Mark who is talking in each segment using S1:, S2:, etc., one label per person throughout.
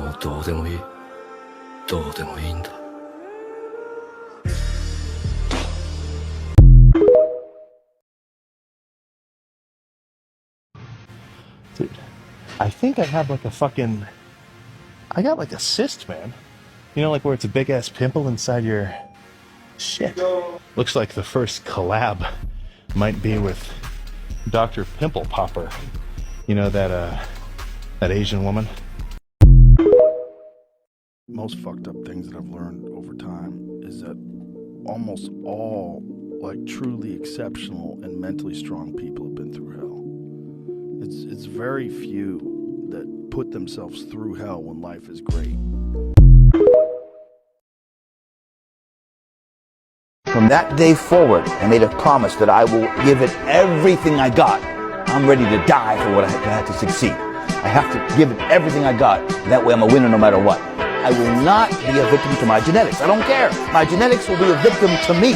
S1: うどうでもいい。どうでもいいんだ。
S2: Dude, I think I have like a fucking... I got like a cyst, man. You know, like where it's a big-ass pimple inside your... Shit. Looks like the first collab might be with Dr. Pimple Popper. You know, that Asian woman?
S3: Most fucked up things that I've learned over time is that almost all, like, truly exceptional and mentally strong people have been through hell. It's very few that put themselves through hell when life is great.
S4: From that day forward, I made a promise that I will give it everything I got. I'm ready to die for what I had to succeed. I have to give it everything I got. That way I'm a winner no matter what. I will not be a victim to my genetics. I don't care. My genetics will be a victim to me.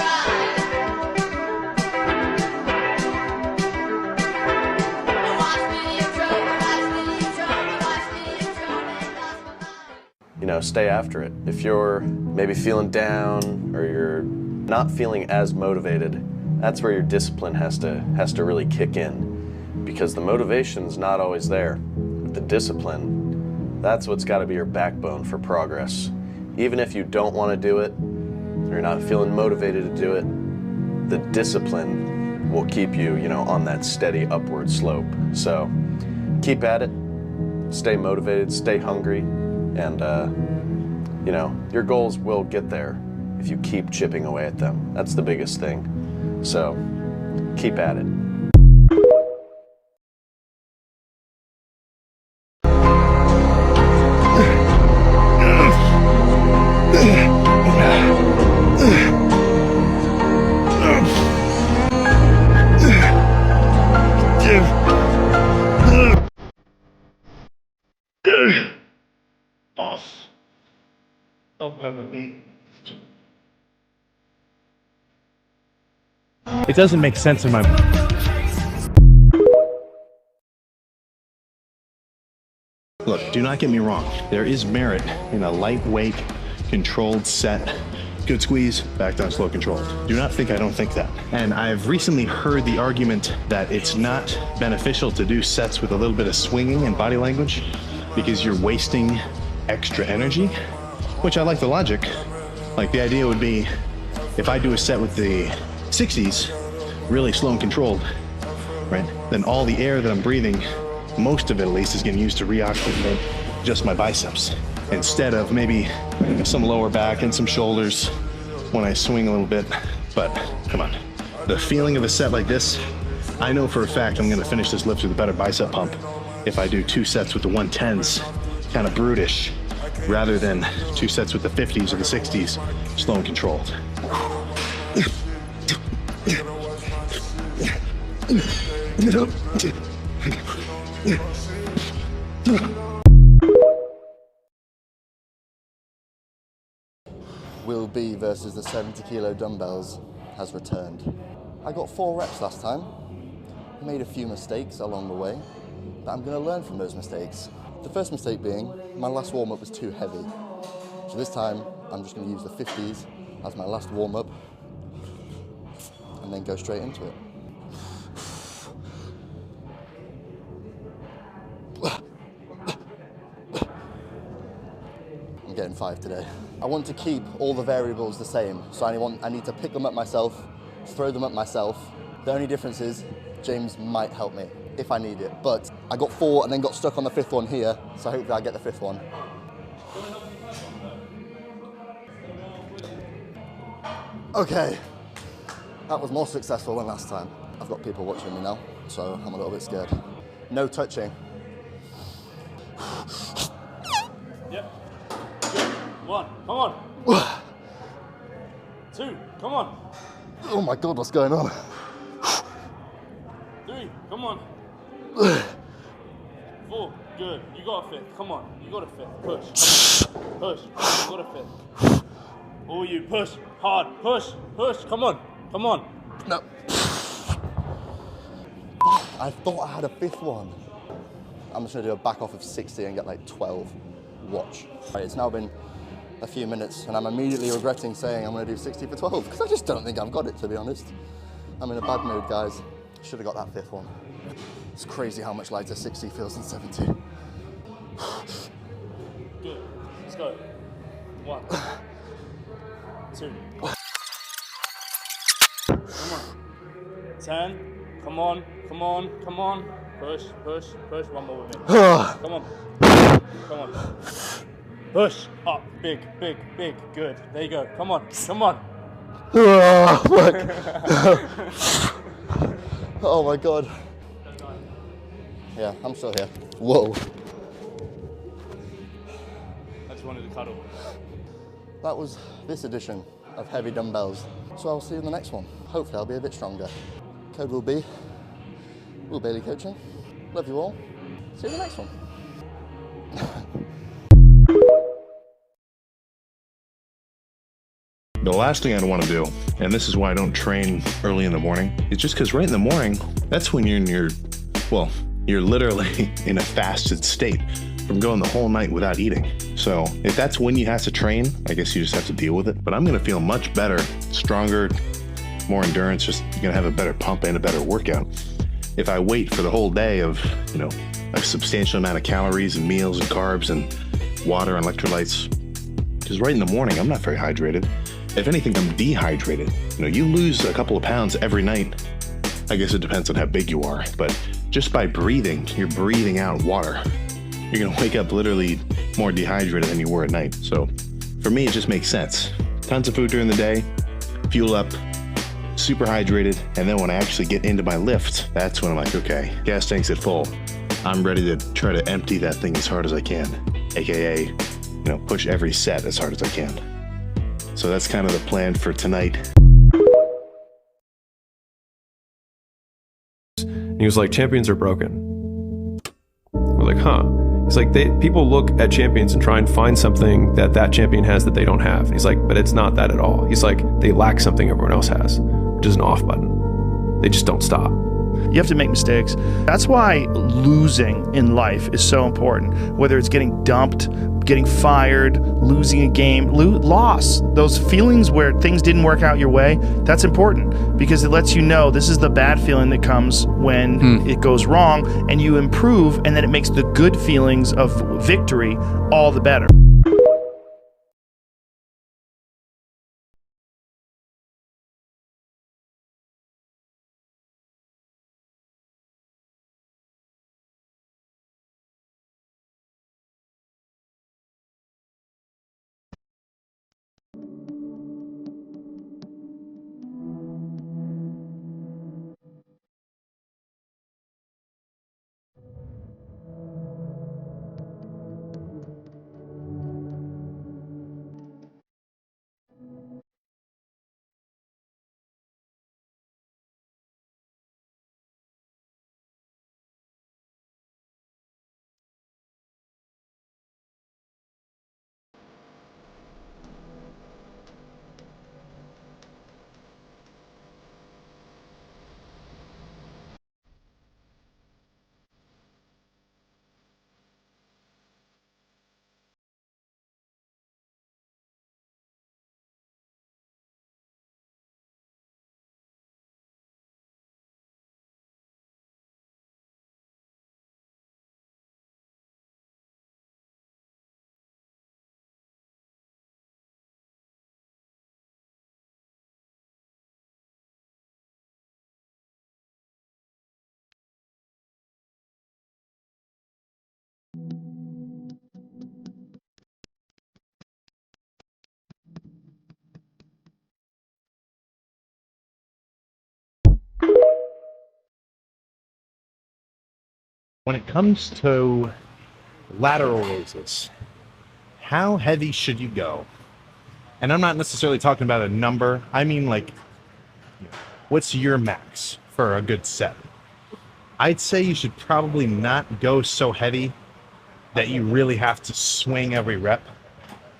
S5: You know, stay after it. If you're maybe feeling down or you're not feeling as motivated, that's where your discipline has to really kick in, because the motivation's not always there. With the discipline, that's what's got to be your backbone for progress. Even if you don't want to do it, or you're not feeling motivated to do it, the discipline will keep you, you know, on that steady upward slope. So keep at it, stay motivated, stay hungry, and you know, your goals will get there if you keep chipping away at them. That's the biggest thing. So keep at it.
S2: It doesn't make sense in my... Look, do not get me wrong. There is merit in a lightweight, controlled set. Good squeeze, back down slow controlled. Do not think I don't think that. And I've recently heard the argument that it's not beneficial to do sets with a little bit of swinging and body language because you're wasting extra energy, which I like the logic. Like, the idea would be, if I do a set with the 60s, really slow and controlled, right? Then all the air that I'm breathing, most of it at least, is getting used to reoxygenate just my biceps, instead of maybe some lower back and some shoulders when I swing a little bit. But come on, the feeling of a set like this, I know for a fact I'm gonna finish this lift with a better bicep pump if I do 2 sets with the 110s, kind of brutish, rather than 2 sets with the 50s or the 60s, slow and controlled.
S6: Will B versus the 70 kilo dumbbells has returned. I got 4 reps last time, made a few mistakes along the way, but I'm going to learn from those mistakes. The first mistake being, my last warm-up was too heavy. So this time, I'm just going to use the 50s as my last warm-up, and then go straight into it. I'm getting 5 today. I want to keep all the variables the same, so I need to pick them up myself, throw them up myself. The only difference is James might help me if I need it, but I got 4 and then got stuck on the 5th one here, so hopefully I get the 5th one. Okay, that was more successful than last time. I've got people watching me now, so I'm a little bit scared. No touching.
S7: Yep. 1, come on. 2, come on.
S6: Oh my God, what's going on?
S7: 3, come on. 4, good. You got a 5th. Come on. You got a 5th. Push. Push. You got a 5th. All you push hard. Push. Push. Come on. Come on.
S6: No. I thought I had a 5th one. I'm just gonna do a back off of 60 and get like 12. watch. Right, it's now been a few minutes and I'm immediately regretting saying I'm going to do 60 for 12 because I just don't think I've got it, to be honest. I'm in a bad mood, guys. Should have got that fifth one. It's crazy how much lighter 60 feels than 70.
S7: Good. Let's go. 1, 2. Come on. 10. Come on. Come on. Come on. Push, push, push. One more with me. Come on. Come on. Push. Up. Big, big, big. Good. There you go. Come on. Come on.
S6: Oh my God. Yeah, I'm still here. Whoa.
S7: I just wanted to cuddle.
S6: That was this edition of Heavy Dumbbells. So I'll see you in the next one. Hopefully I'll be a bit stronger. Code will be Will Bailey Coaching. Love you all. See you in the next one.
S2: The last thing I'd want to do, and this is why I don't train early in the morning, is just because right in the morning, that's when you're in your, well, you're literally in a fasted state from going the whole night without eating. So if that's when you have to train, I guess you just have to deal with it. But I'm going to feel much better, stronger, more endurance, just going to have a better pump and a better workout. If I wait for the whole day of, you know, a substantial amount of calories and meals and carbs and water and electrolytes, because right in the morning, I'm not very hydrated. If anything, I'm dehydrated. You know, you lose a couple of pounds every night. I guess it depends on how big you are, but just by breathing, you're breathing out water. You're gonna wake up literally more dehydrated than you were at night. So for me, it just makes sense. Tons of food during the day, fuel up, super hydrated, and then when I actually get into my lift, that's when I'm like, okay, gas tank's at full. I'm ready to try to empty that thing as hard as I can, AKA, you know, push every set as hard as I can. So that's kind of the plan for tonight.
S8: And he was like, champions are broken. We're like, huh? He's like, people look at champions and try and find something that champion has that they don't have. And he's like, but it's not that at all. He's like, they lack something everyone else has, which is an off button. They just don't stop.
S9: You have to make mistakes. That's why losing in life is so important. Whether it's getting dumped, getting fired, losing a game, loss, those feelings where things didn't work out your way, that's important because it lets you know this is the bad feeling that comes when it goes wrong, and you improve, and then it makes the good feelings of victory all the better.
S2: When it comes to lateral raises, how heavy should you go? And I'm not necessarily talking about a number. I mean, like, what's your max for a good set? I'd say you should probably not go so heavy that you really have to swing every rep.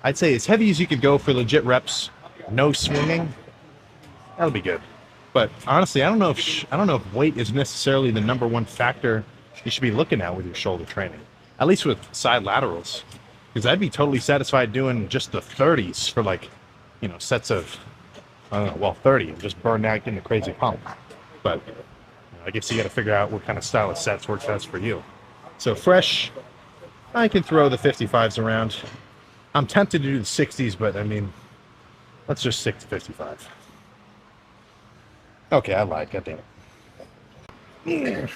S2: I'd say as heavy as you could go for legit reps, no swinging, that'll be good. But honestly, I don't know if weight is necessarily the number one factor you should be looking at with your shoulder training, at least with side laterals. Because I'd be totally satisfied doing just the 30s for like, you know, sets of, I don't know, well, 30 and just burn out getting the crazy pump. But you know, I guess you got to figure out what kind of style of sets works best for you. So fresh, I can throw the 55s around. I'm tempted to do the 60s, but I mean, let's just stick to 55. Okay, I lied. God damn it.